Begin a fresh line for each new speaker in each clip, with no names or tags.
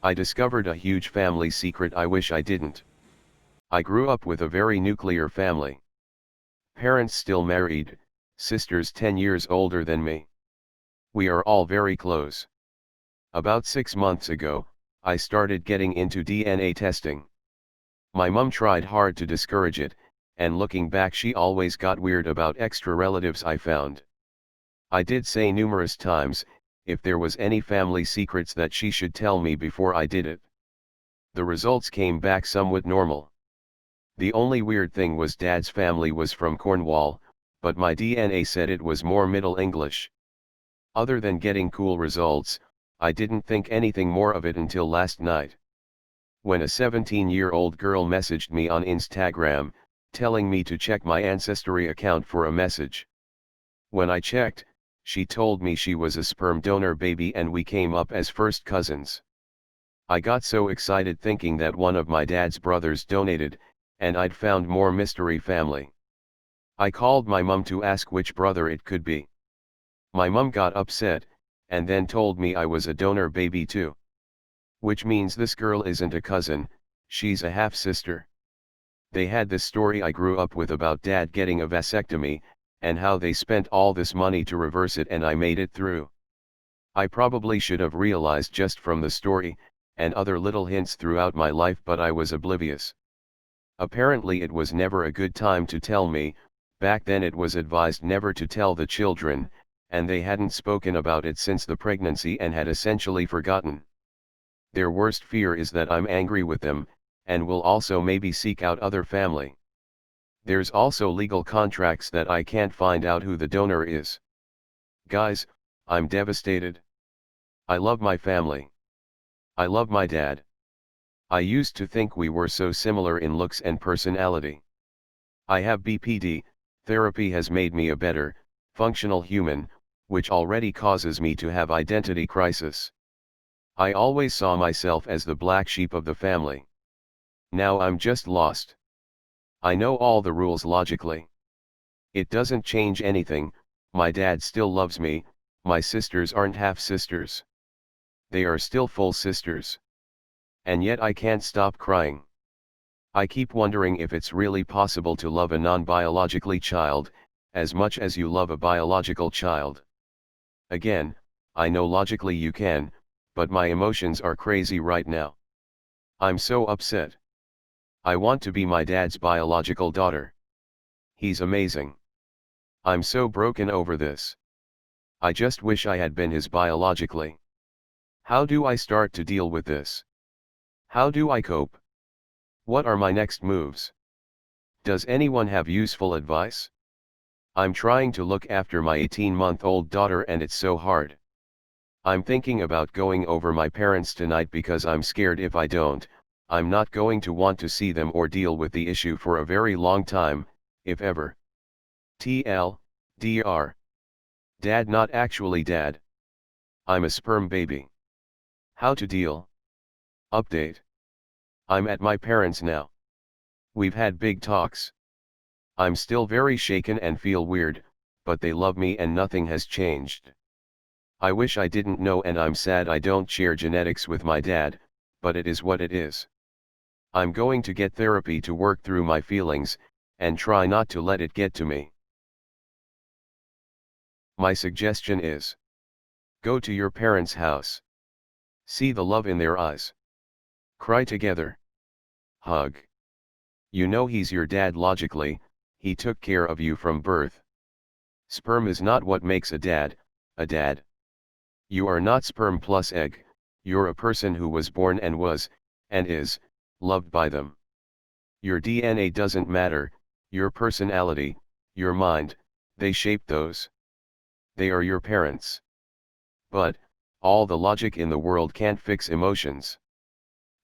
I discovered a huge family secret I wish I didn't. I grew up with a very nuclear family. Parents still married, sisters 10 years older than me. We are all very close. About 6 months ago, I started getting into DNA testing. My mum tried hard to discourage it, and looking back she always got weird about extra relatives I found. I did say numerous times, if there was any family secrets that she should tell me before I did it. The results came back somewhat normal. The only weird thing was Dad's family was from Cornwall, but my DNA said it was more Middle English. Other than getting cool results, I didn't think anything more of it until last night. When a 17-year-old girl messaged me on Instagram, telling me to check my Ancestry account for a message. When I checked, she told me she was a sperm donor baby and we came up as first cousins. I got so excited thinking that one of my dad's brothers donated, and I'd found more mystery family. I called my mum to ask which brother it could be. My mum got upset, and then told me I was a donor baby too. Which means this girl isn't a cousin, she's a half-sister. They had this story I grew up with about Dad getting a vasectomy, and how they spent all this money to reverse it and I made it through. I probably should have realized just from the story, and other little hints throughout my life, but I was oblivious. Apparently it was never a good time to tell me. Back then it was advised never to tell the children, and they hadn't spoken about it since the pregnancy and had essentially forgotten. Their worst fear is that I'm angry with them, and will also maybe seek out other family. There's also legal contracts that I can't find out who the donor is. Guys, I'm devastated. I love my family. I love my dad. I used to think we were so similar in looks and personality. I have BPD, therapy has made me a better, functional human, which already causes me to have identity crisis. I always saw myself as the black sheep of the family. Now I'm just lost. I know all the rules logically. It doesn't change anything, my dad still loves me, my sisters aren't half-sisters. They are still full sisters. And yet I can't stop crying. I keep wondering if it's really possible to love a non-biologically child, as much as you love a biological child. Again, I know logically you can, but my emotions are crazy right now. I'm so upset. I want to be my dad's biological daughter. He's amazing. I'm so broken over this. I just wish I had been his biologically. How do I start to deal with this? How do I cope? What are my next moves? Does anyone have useful advice? I'm trying to look after my 18-month-old daughter and it's so hard. I'm thinking about going over my parents tonight because I'm scared if I don't, I'm not going to want to see them or deal with the issue for a very long time, if ever. TL, Dr. Dad, not actually dad. I'm a sperm baby. How to deal? Update. I'm at my parents' now. We've had big talks. I'm still very shaken and feel weird, but they love me and nothing has changed. I wish I didn't know and I'm sad I don't share genetics with my dad, but it is what it is. I'm going to get therapy to work through my feelings, and try not to let it get to me. My suggestion is: go to your parents' house. See the love in their eyes. Cry together. Hug. You know he's your dad logically, he took care of you from birth. Sperm is not what makes a dad, a dad. You are not sperm plus egg, you're a person who was born and was, and is, loved by them. Your DNA doesn't matter, your personality, your mind, they shape those. They are your parents. But, all the logic in the world can't fix emotions.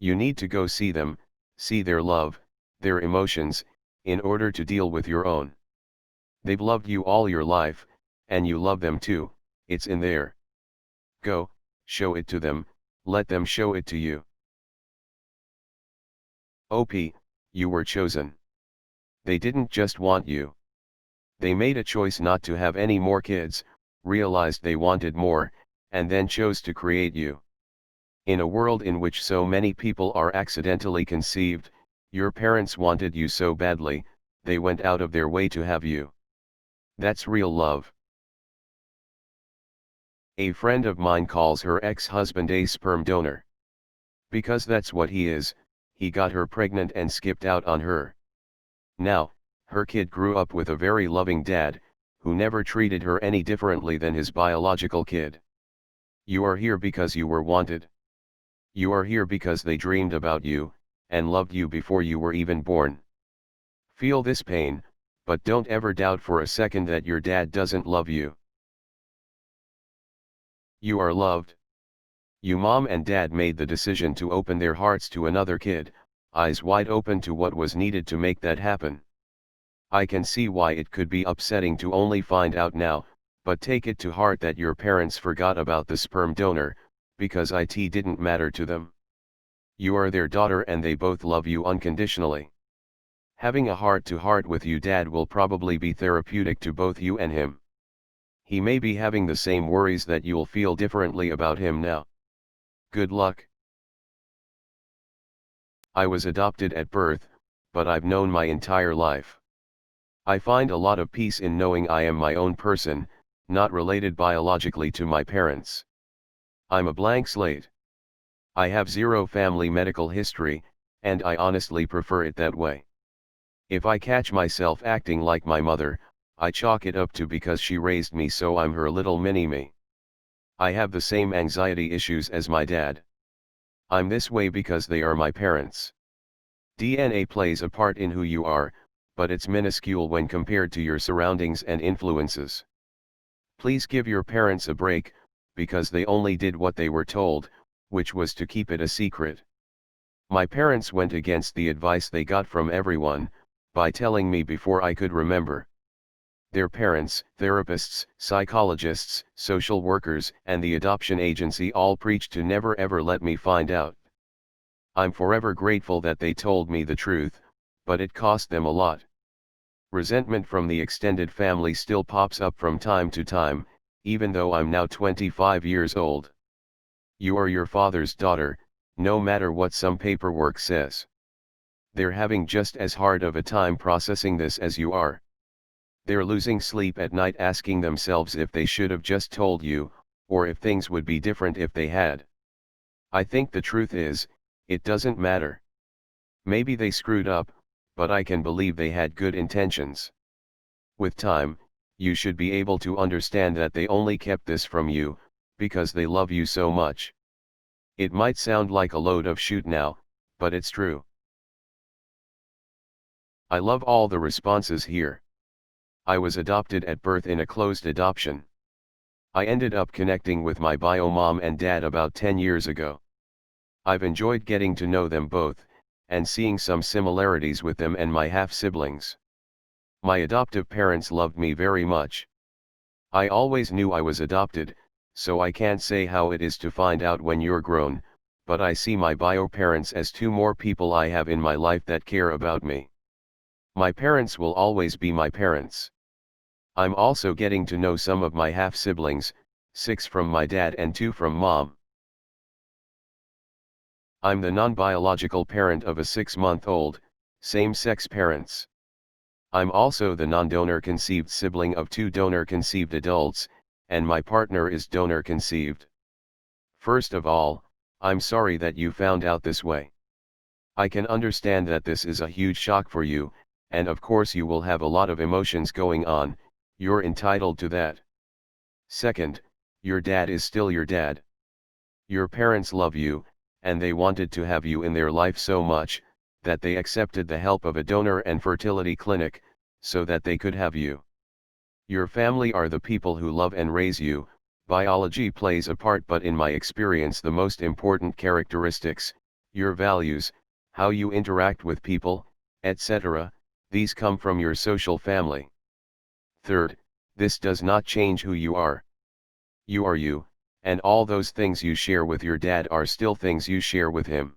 You need to go see them, see their love, their emotions, in order to deal with your own. They've loved you all your life, and you love them too, it's in there. Go, show it to them, let them show it to you. OP, you were chosen. They didn't just want you. They made a choice not to have any more kids, realized they wanted more, and then chose to create you. In a world in which so many people are accidentally conceived, your parents wanted you so badly, they went out of their way to have you. That's real love. A friend of mine calls her ex-husband a sperm donor. Because that's what he is, he got her pregnant and skipped out on her. Now, her kid grew up with a very loving dad, who never treated her any differently than his biological kid. You are here because you were wanted. You are here because they dreamed about you, and loved you before you were even born. Feel this pain, but don't ever doubt for a second that your dad doesn't love you. You are loved. You mom and dad made the decision to open their hearts to another kid, eyes wide open to what was needed to make that happen. I can see why it could be upsetting to only find out now, but take it to heart that your parents forgot about the sperm donor, because it didn't matter to them. You are their daughter and they both love you unconditionally. Having a heart-to-heart with you dad will probably be therapeutic to both you and him. He may be having the same worries that you'll feel differently about him now. Good luck. I was adopted at birth, but I've known my entire life. I find a lot of peace in knowing I am my own person, not related biologically to my parents. I'm a blank slate. I have zero family medical history, and I honestly prefer it that way. If I catch myself acting like my mother, I chalk it up to because she raised me so I'm her little mini-me. I have the same anxiety issues as my dad. I'm this way because they are my parents. DNA plays a part in who you are, but it's minuscule when compared to your surroundings and influences. Please give your parents a break, because they only did what they were told, which was to keep it a secret. My parents went against the advice they got from everyone, by telling me before I could remember. Their parents, therapists, psychologists, social workers, and the adoption agency all preached to never ever let me find out. I'm forever grateful that they told me the truth, but it cost them a lot. Resentment from the extended family still pops up from time to time, even though I'm now 25 years old. You are your father's daughter, no matter what some paperwork says. They're having just as hard of a time processing this as you are. They're losing sleep at night asking themselves if they should have just told you, or if things would be different if they had. I think the truth is, it doesn't matter. Maybe they screwed up, but I can believe they had good intentions. With time, you should be able to understand that they only kept this from you, because they love you so much. It might sound like a load of shoot now, but it's true. I love all the responses here. I was adopted at birth in a closed adoption. I ended up connecting with my bio mom and dad about 10 years ago. I've enjoyed getting to know them both, and seeing some similarities with them and my half-siblings. My adoptive parents loved me very much. I always knew I was adopted, so I can't say how it is to find out when you're grown, but I see my bio parents as two more people I have in my life that care about me. My parents will always be my parents. I'm also getting to know some of my half-siblings, 6 from my dad and 2 from mom. I'm the non-biological parent of a 6-month-old, same-sex parents. I'm also the non-donor conceived sibling of 2 donor conceived adults, and my partner is donor conceived. First of all, I'm sorry that you found out this way. I can understand that this is a huge shock for you, and of course you will have a lot of emotions going on, you're entitled to that. Second, your dad is still your dad. Your parents love you, and they wanted to have you in their life so much, that they accepted the help of a donor and fertility clinic, so that they could have you. Your family are the people who love and raise you. Biology plays a part, but in my experience the most important characteristics, your values, how you interact with people, etc., these come from your social family. Third, this does not change who you are. You are you, and all those things you share with your dad are still things you share with him.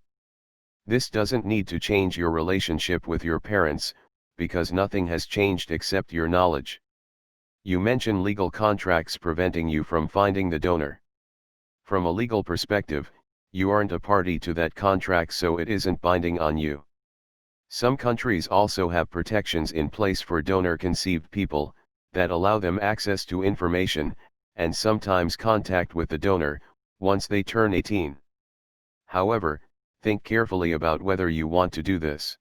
This doesn't need to change your relationship with your parents, because nothing has changed except your knowledge. You mention legal contracts preventing you from finding the donor. From a legal perspective, You aren't a party to that contract, so it isn't binding on you. Some countries also have protections in place for donor-conceived people, that allow them access to information, and sometimes contact with the donor, once they turn 18. However, think carefully about whether you want to do this.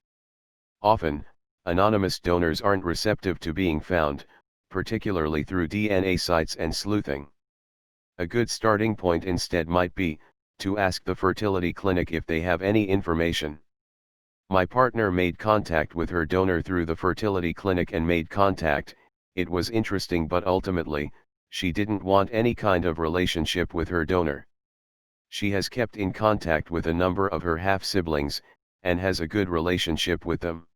Often, anonymous donors aren't receptive to being found, particularly through DNA sites and sleuthing. A good starting point instead might be, to ask the fertility clinic if they have any information. My partner made contact with her donor through the fertility clinic and made contact. It was interesting, but ultimately, she didn't want any kind of relationship with her donor. She has kept in contact with a number of her half-siblings, and has a good relationship with them.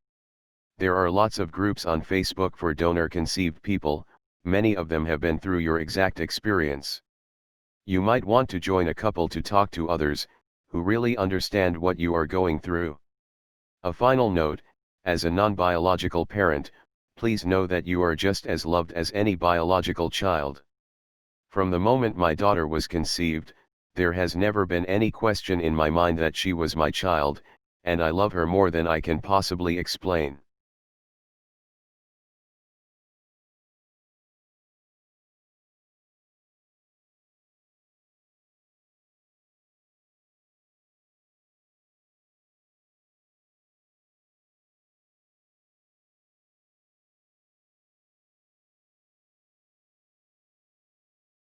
There are lots of groups on Facebook for donor-conceived people, many of them have been through your exact experience. You might want to join a couple to talk to others, who really understand what you are going through. A final note, as a non-biological parent, please know that you are just as loved as any biological child. From the moment my daughter was conceived, there has never been any question in my mind that she was my child, and I love her more than I can possibly explain.